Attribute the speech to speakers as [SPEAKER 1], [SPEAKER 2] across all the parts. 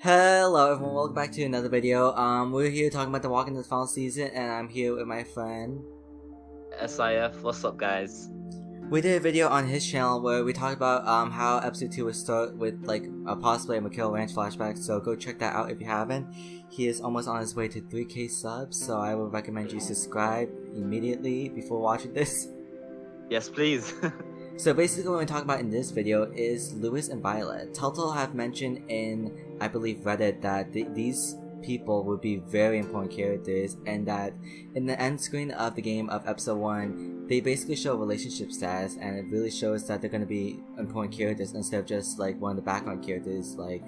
[SPEAKER 1] Hello everyone, welcome back to another video. We're here talking about The Walking Dead final season, and I'm here with my friend
[SPEAKER 2] SIF. What's up, guys?
[SPEAKER 1] We did a video on his channel where we talked about how episode 2 would start with like possibly a McKill Ranch flashback, so go check that out if you haven't. He is almost on his way to 3k subs, so I would recommend you subscribe immediately before watching this.
[SPEAKER 2] Yes, please.
[SPEAKER 1] So basically what we're talking about in this video is Lewis and Violet. Telltale have mentioned in, I believe, Reddit that these people would be very important characters, and that in the end screen of the game of episode 1, they basically show relationship status, and it really shows that they're going to be important characters instead of just like one of the background characters like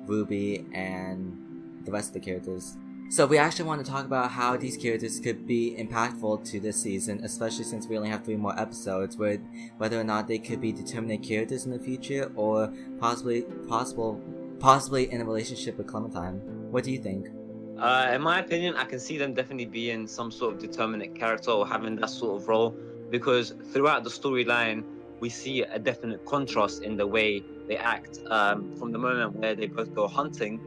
[SPEAKER 1] Ruby and the rest of the characters. So we actually want to talk about how these characters could be impactful to this season, especially since we only have 3 more episodes, with whether or not they could be determinate characters in the future, or possibly in a relationship with Clementine. What do you think?
[SPEAKER 2] In my opinion, I can see them definitely being some sort of determinate character or having that sort of role, because throughout the storyline, we see a definite contrast in the way they act. From the moment where they both go hunting,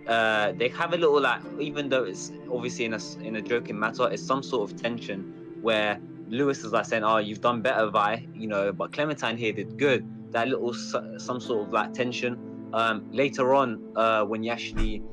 [SPEAKER 2] they have a little, like, even though it's obviously in a joking matter, it's some sort of tension where Lewis is like saying, "Oh, you've done better, Vi," but Clementine here did good. That little some sort of like tension. Later on, when you actually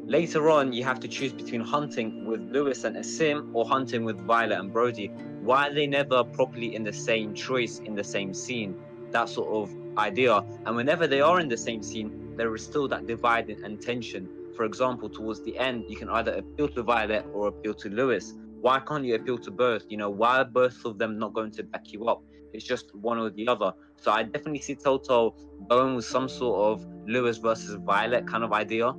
[SPEAKER 2] later on you have to choose between hunting with Lewis and Asim or hunting with Violet and Brody. Why are they never properly in the same choice in the same scene? That sort of idea. And whenever they are in the same scene, there is still that divide and tension. For example, towards the end, you can either appeal to Violet or appeal to Lewis. Why can't you appeal to both? Why are both of them not going to back you up? It's just one or the other. So I definitely see Telltale going with some sort of Lewis versus Violet kind of idea.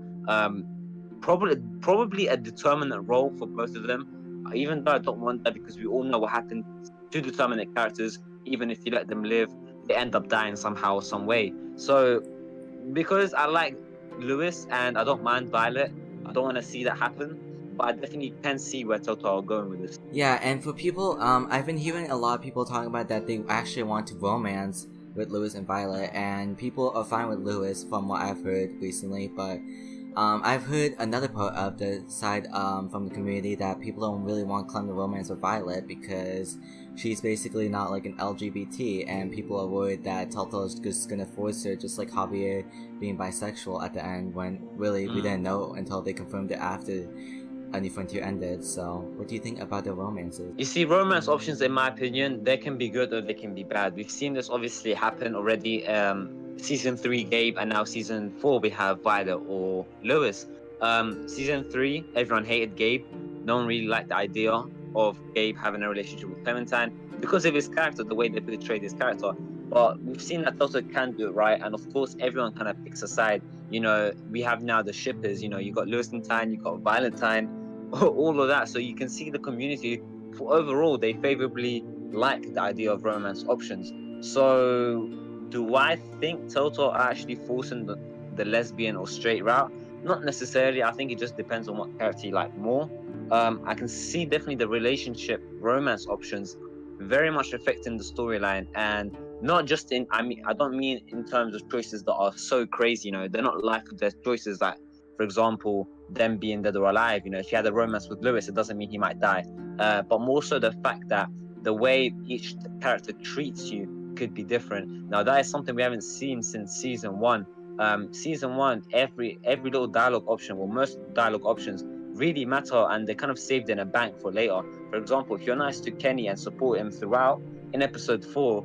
[SPEAKER 2] Probably a determinate role for both of them. Even though I don't want that, because we all know what happens to determinate characters. Even if you let them live, they end up dying somehow or some way. So because I like Lewis and I don't mind Violet, I don't want to see that happen. But I definitely can see where Telltale are going with this.
[SPEAKER 1] Yeah, and for people, I've been hearing a lot of people talking about that they actually want to romance with Lewis and Violet, and people are fine with Lewis from what I've heard recently, but I've heard another part of the side from the community that people don't really want Clem to romance with Violet because she's basically not like an LGBT, and people are worried that Telltale is just gonna force her, just like Javier being bisexual at the end, when really we didn't know until they confirmed it after A New Frontier ended. So what do you think about the romances?
[SPEAKER 2] You see, romance options, in my opinion, they can be good or they can be bad. We've seen this obviously happen already. Season 3, Gabe, and now season 4 we have Violet or Lewis. Season 3, everyone hated Gabe. No one really liked the idea of Gabe having a relationship with Clementine because of his character, the way they portrayed his character. But we've seen that Telltale can do it right, and of course everyone kind of picks a side. We have now the shippers. You got Lewis and Tyne, you got Valentine, all of that. So you can see the community, for overall, they favorably like the idea of romance options. So do I think Telltale are actually forcing the lesbian or straight route? Not necessarily. I think it just depends on what character you like more. I can see definitely the relationship romance options very much affecting the storyline, and not just I don't mean in terms of choices that are so crazy. They're not like their choices, like, for example, them being dead or alive. If you had a romance with Lewis, it doesn't mean he might die. But more so the fact that the way each character treats you could be different. Now that is something we haven't seen since season 1. Season 1, every little dialogue option, or most dialogue options, really matter, and they kind of saved in a bank for later. For example, if you're nice to Kenny and support him throughout, in episode 4,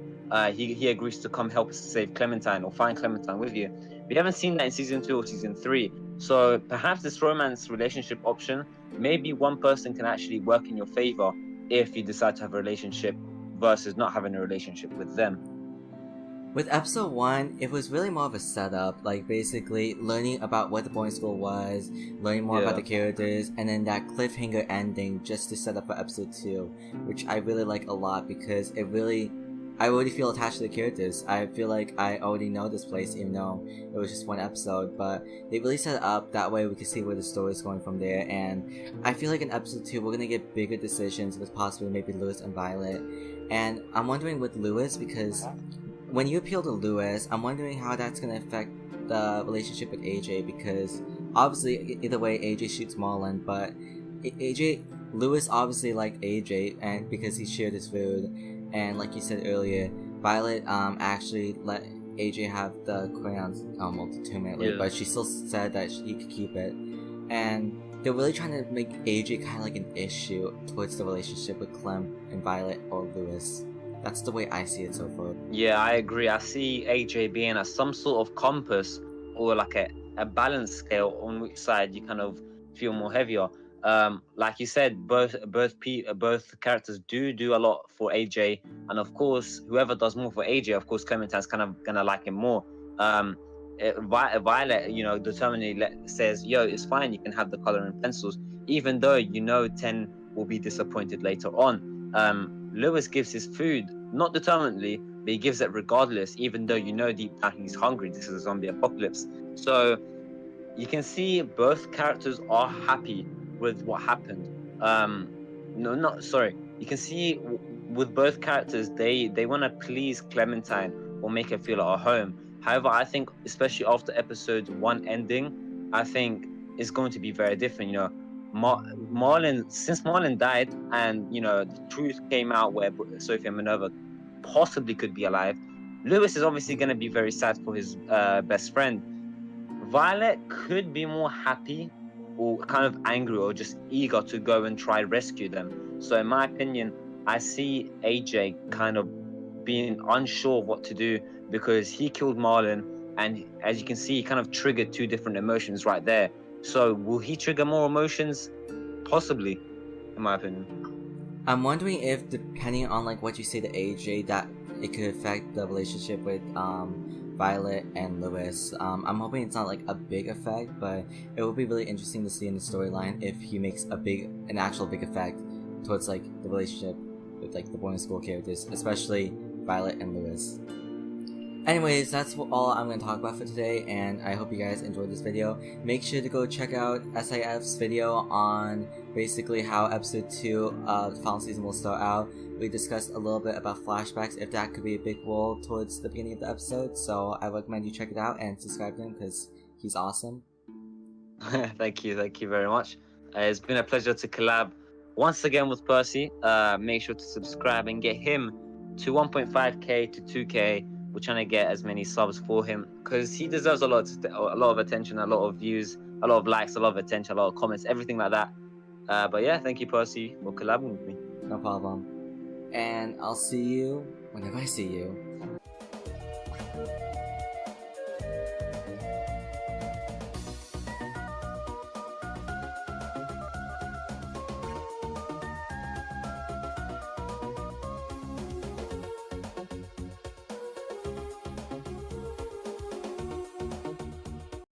[SPEAKER 2] he agrees to come help us save Clementine or find Clementine with you. We haven't seen that in season 2 or season 3. So perhaps this romance relationship option, maybe one person can actually work in your favor if you decide to have a relationship versus not having a relationship with them.
[SPEAKER 1] With episode 1, it was really more of a setup, like basically learning about what the boarding school was, learning more about the characters, and then that cliffhanger ending just to set up for episode 2, which I really like a lot because I already feel attached to the characters. I feel like I already know this place, even though it was just 1 episode, but they really set it up that way we can see where the story is going from there. And I feel like in episode 2 we're gonna get bigger decisions with possibly maybe Lewis and Violet. And I'm wondering with Lewis, because when you appeal to Lewis, I'm wondering how that's gonna affect the relationship with AJ, because obviously either way AJ shoots Marlon, but Lewis obviously liked AJ and because he shared his food, and like you said earlier, Violet actually let AJ have the crayons ultimately, but she still said that he could keep it, and they're really trying to make AJ kind of like an issue towards the relationship with Clem and Violet or Lewis. That's the way I see it so far.
[SPEAKER 2] Yeah, I agree. I see AJ being as some sort of compass or like a balance scale on which side you kind of feel more heavier. Like you said, both characters do a lot for AJ, and of course, whoever does more for AJ, of course, Clementine's kind of gonna like him more. Violet, determinedly says, "Yo, it's fine. You can have the color and pencils," even though Ten will be disappointed later on. Lewis gives his food, not determinedly, but he gives it regardless, even though deep down he's hungry. This is a zombie apocalypse, so you can see both characters are happy with what happened. You can see with both characters, they want to please Clementine or make her feel at home. However, I think especially after episode 1 ending, I think it's going to be very different. Marlon, since Marlon died and the truth came out where Sophie and Minerva possibly could be alive, Lewis is obviously going to be very sad for his best friend. Violet could be more happy or kind of angry or just eager to go and try rescue them. So in my opinion, I see AJ kind of being unsure of what to do because he killed Marlon, and as you can see, he kind of triggered 2 different emotions right there. So will he trigger more emotions? Possibly, in my opinion.
[SPEAKER 1] I'm wondering if, depending on like what you say to AJ, that it could affect the relationship with Violet and Lewis. I'm hoping it's not like a big effect, but it would be really interesting to see in the storyline if he makes an actual big effect towards like the relationship with like the boarding school characters, especially Violet and Lewis. Anyways, that's all I'm going to talk about for today, and I hope you guys enjoyed this video. Make sure to go check out SIF's video on basically how episode 2 of the final season will start out. We discussed a little bit about flashbacks, if that could be a big role towards the beginning of the episode, so I recommend you check it out and subscribe to him because he's awesome.
[SPEAKER 2] Thank you very much. It's been a pleasure to collab once again with Percy. Make sure to subscribe and get him to 1.5k to 2k. We're trying to get as many subs for him because he deserves a lot of attention, a lot of views, a lot of likes, a lot of attention, a lot of comments, everything like that. But yeah, thank you, Percy, for collabing with me.
[SPEAKER 1] No problem. And I'll see you whenever I see you.